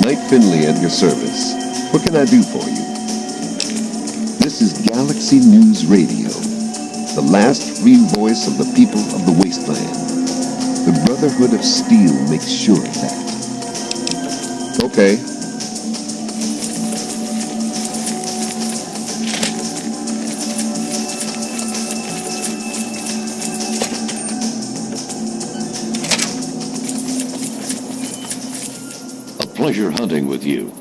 Knight Finley at your service. What can I do for you? This is Galaxy News Radio, the last free voice of the people of the wasteland. The Brotherhood of Steel makes sure of that. Okay. Pleasure hunting with you.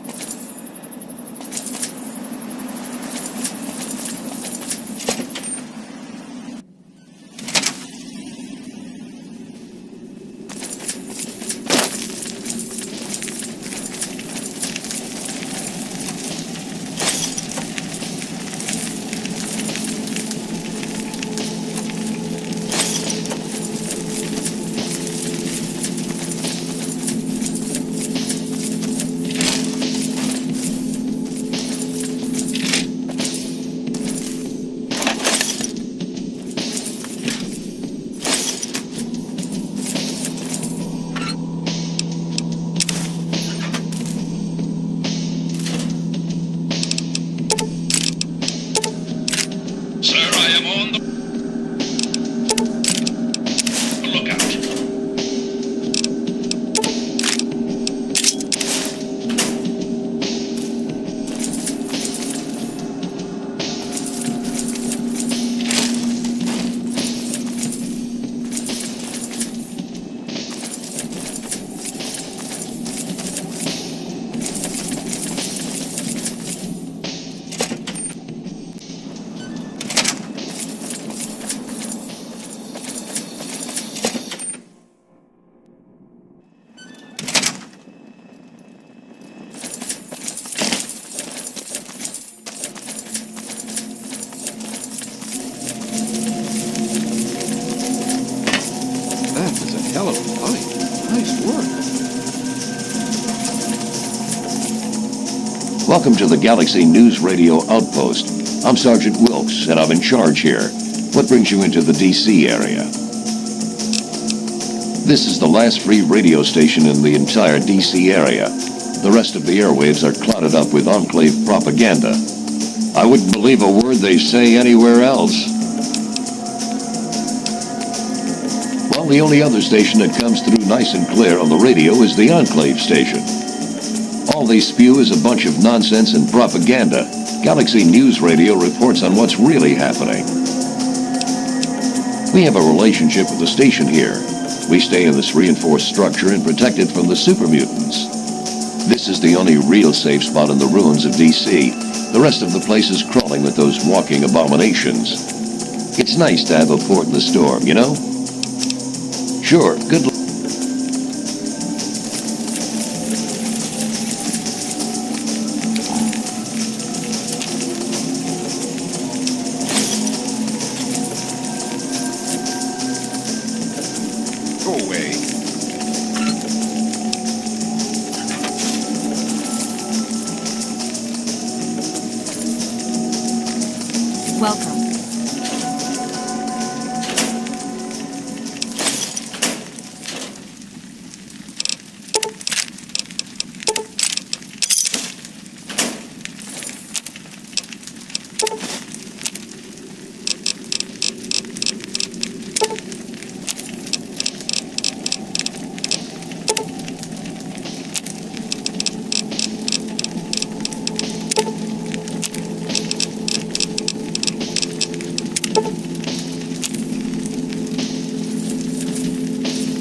Hell of a fight. Nice work. Welcome to the Galaxy News Radio Outpost. I'm Sergeant Wilkes, and I'm in charge here. What brings you into the D.C. area? This is the last free radio station in the entire D.C. area. The rest of the airwaves are clouded up with Enclave propaganda. I wouldn't believe a word they say anywhere else. Well, the only other station that comes through nice and clear on the radio is the Enclave station. All they spew is a bunch of nonsense and propaganda. Galaxy News Radio reports on what's really happening. We have a relationship with the station here. We stay in this reinforced structure and protected from the super mutants. This is the only real safe spot in the ruins of D.C. The rest of the place is crawling with those walking abominations. It's nice to have a port in the storm, you know? Sure, good luck. Go away. Welcome.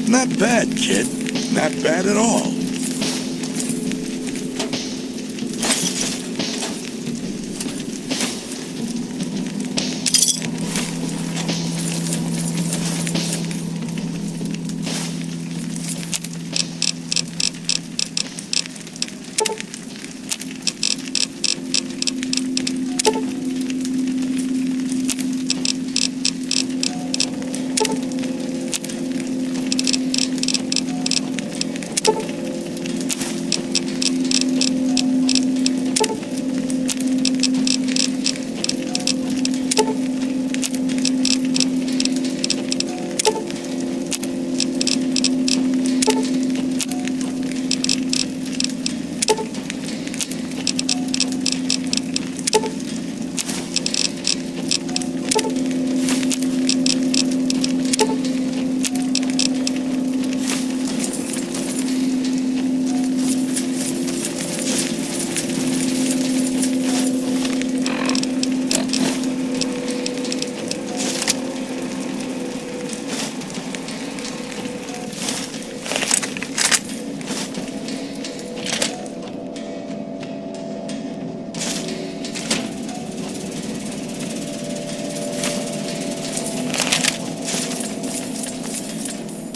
Not bad, kid. Not bad at all.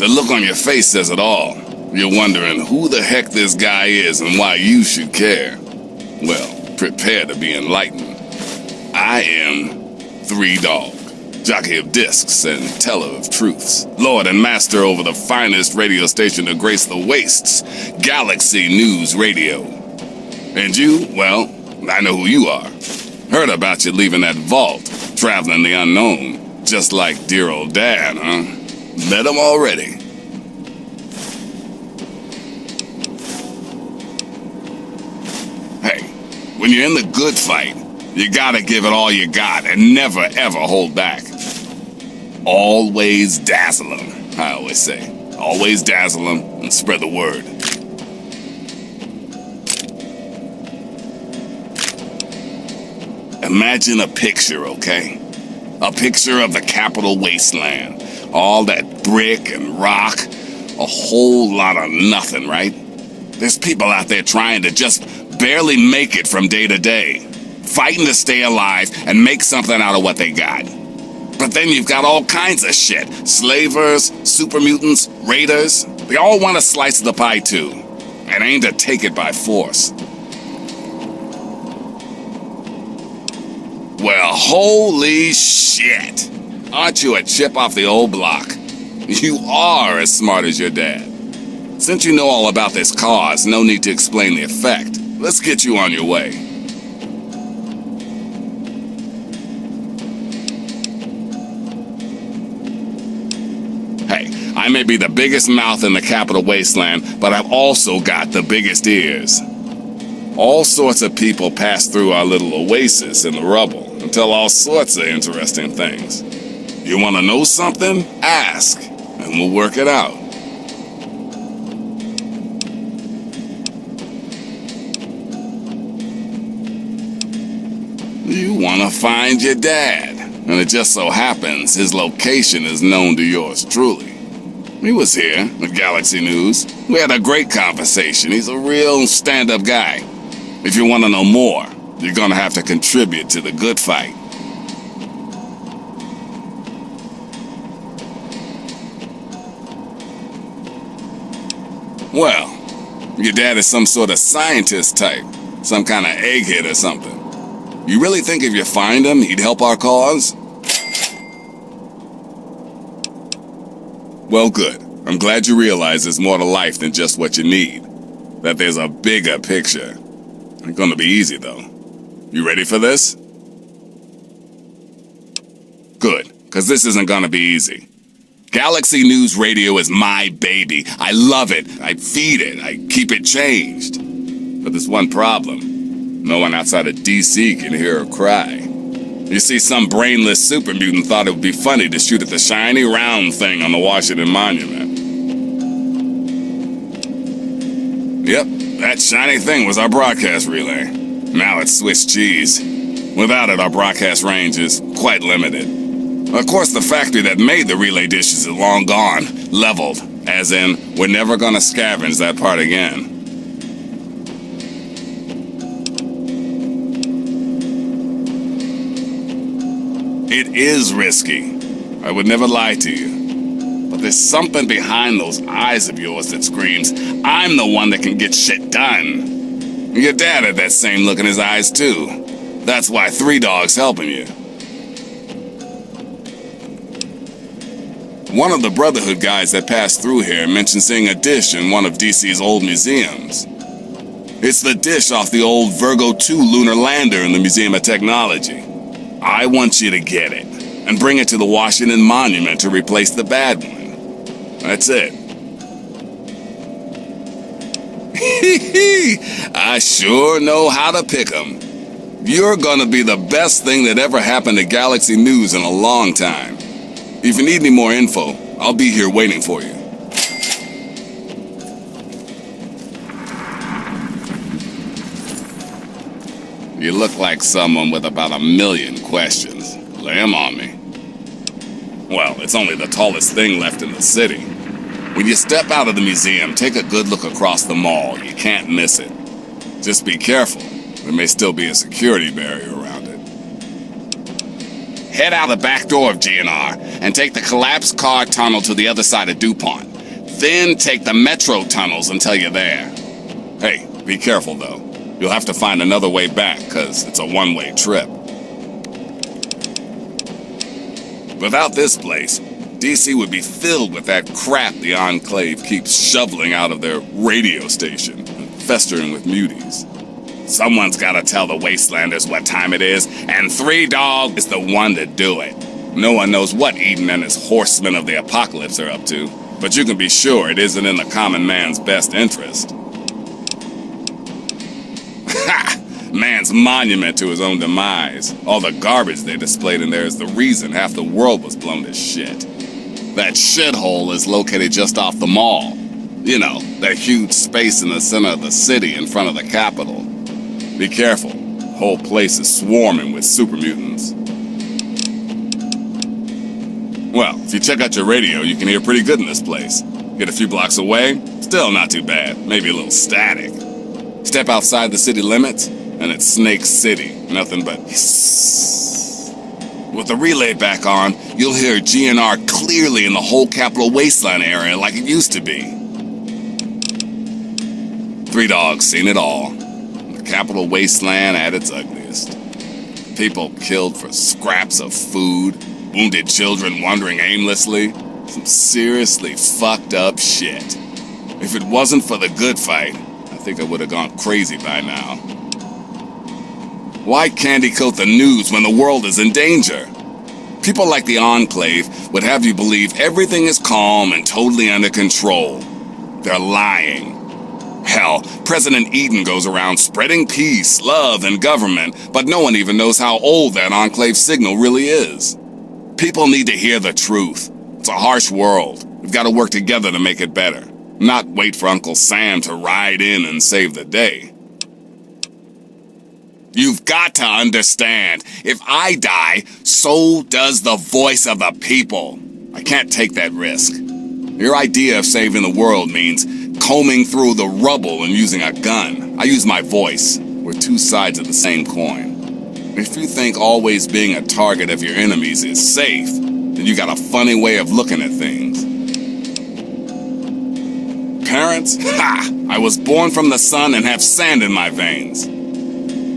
look on your face says it all. You're wondering who the heck this guy is and why you should care. Well, prepare to be enlightened. I am 3 Dog, jockey of discs and teller of truths, lord and master over the finest radio station to grace the wastes, Galaxy News Radio. And you, well, I know who you are. Heard about you leaving that vault, traveling the unknown, just like dear old Dad, huh? Met him already. Hey, when you're in the good fight, you gotta give it all you got and never ever hold back. Always dazzle them, I always say. Always dazzle them and spread the word. Imagine a picture, okay? A picture of the capital wasteland. All that brick and rock. A whole lot of nothing, right? There's people out there trying to just barely make it from day to day. Fighting to stay alive and make something out of what they got. But then you've got all kinds of shit. Slavers, super mutants, raiders. They all want a slice of the pie too. And aim to take it by force. Well, holy shit! Aren't you a chip off the old block? You are as smart as your dad. Since you know all about this cause, no need to explain the effect. Let's get you on your way. Hey, I may be the biggest mouth in the capital wasteland, but I've also got the biggest ears. All sorts of people pass through our little oasis in the rubble and tell all sorts of interesting things. You want to know something? Ask, and we'll work it out. You want to find your dad, and it just so happens his location is known to yours truly. He was here at Galaxy News. We had a great conversation. He's a real stand-up guy. If you want to know more, you're gonna have to contribute to the good fight. Well, your dad is some sort of scientist type, some kind of egghead or something. You really think if you find him, he'd help our cause? Well, good. I'm glad you realize there's more to life than just what you need. That there's a bigger picture. It's gonna be easy, though. You ready for this? Good, because this isn't gonna be easy. Galaxy News Radio is my baby. I love it. I feed it. I keep it changed. But there's one problem. No one outside of DC can hear her cry. You see, some brainless super mutant thought it would be funny to shoot at the shiny round thing on the Washington Monument. Yep, that shiny thing was our broadcast relay. Now it's Swiss cheese. Without it, our broadcast range is quite limited. Of course, the factory that made the relay dishes is long gone, leveled, as in, we're never gonna scavenge that part again. It is risky. I would never lie to you. But there's something behind those eyes of yours that screams, I'm the one that can get shit done. Your dad had that same look in his eyes too. That's why 3 Dog's helping you. One of the Brotherhood guys that passed through here mentioned seeing a dish in one of DC's old museums. It's the dish off the old Virgo 2 lunar lander in the Museum of Technology. I want you to get it and bring it to the Washington Monument to replace the bad one. That's it. I sure know how to pick 'em. You're gonna be the best thing that ever happened to Galaxy News in a long time. If you need any more info, I'll be here waiting for you. You look like someone with about 1,000,000 questions. Lay 'em on me. Well, it's only the tallest thing left in the city. When you step out of the museum, take a good look across the mall. You can't miss it. Just be careful. There may still be a security barrier around it. Head out the back door of GNR and take the collapsed car tunnel to the other side of DuPont. Then take the metro tunnels until you're there. Hey, be careful though. You'll have to find another way back, cause it's a one-way trip. Without this place, DC would be filled with that crap the Enclave keeps shoveling out of their radio station, festering with muties. Someone's gotta tell the Wastelanders what time it is, and 3 Dog is the one to do it. No one knows what Eden and his horsemen of the apocalypse are up to, but you can be sure it isn't in the common man's best interest. Ha! Man's monument to his own demise. All the garbage they displayed in there is the reason half the world was blown to shit. That shithole is located just off the mall. You know, that huge space in the center of the city in front of the Capitol. Be careful. The whole place is swarming with super mutants. Well, if you check out your radio, you can hear pretty good in this place. Get a few blocks away, still not too bad. Maybe a little static. Step outside the city limits, and it's Snake City. Nothing but hiss. With the relay back on, you'll hear GNR clearly in the whole Capital Wasteland area like it used to be. 3 Dogs seen it all. The Capital Wasteland at its ugliest. People killed for scraps of food, wounded children wandering aimlessly. Some seriously fucked up shit. If it wasn't for the good fight, I think I would have gone crazy by now. Why candy coat the news when the world is in danger? People like the Enclave would have you believe everything is calm and totally under control. They're lying. Hell, President Eden goes around spreading peace, love, and government, but no one even knows how old that Enclave signal really is. People need to hear the truth. It's a harsh world. We've got to work together to make it better. Not wait for Uncle Sam to ride in and save the day. You've got to understand, if I die, so does the voice of the people. I can't take that risk. Your idea of saving the world means combing through the rubble and using a gun. I use my voice. We're 2 sides of the same coin. If you think always being a target of your enemies is safe, then you got a funny way of looking at things. Parents? Ha! I was born from the sun and have sand in my veins.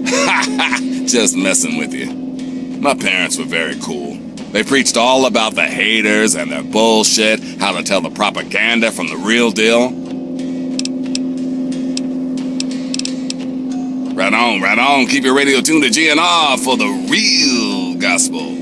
Ha ha! Just messing with you. My parents were very cool. They preached all about the haters and their bullshit, how to tell the propaganda from the real deal. Right on, right on. Keep your radio tuned to GNR for the real gospel.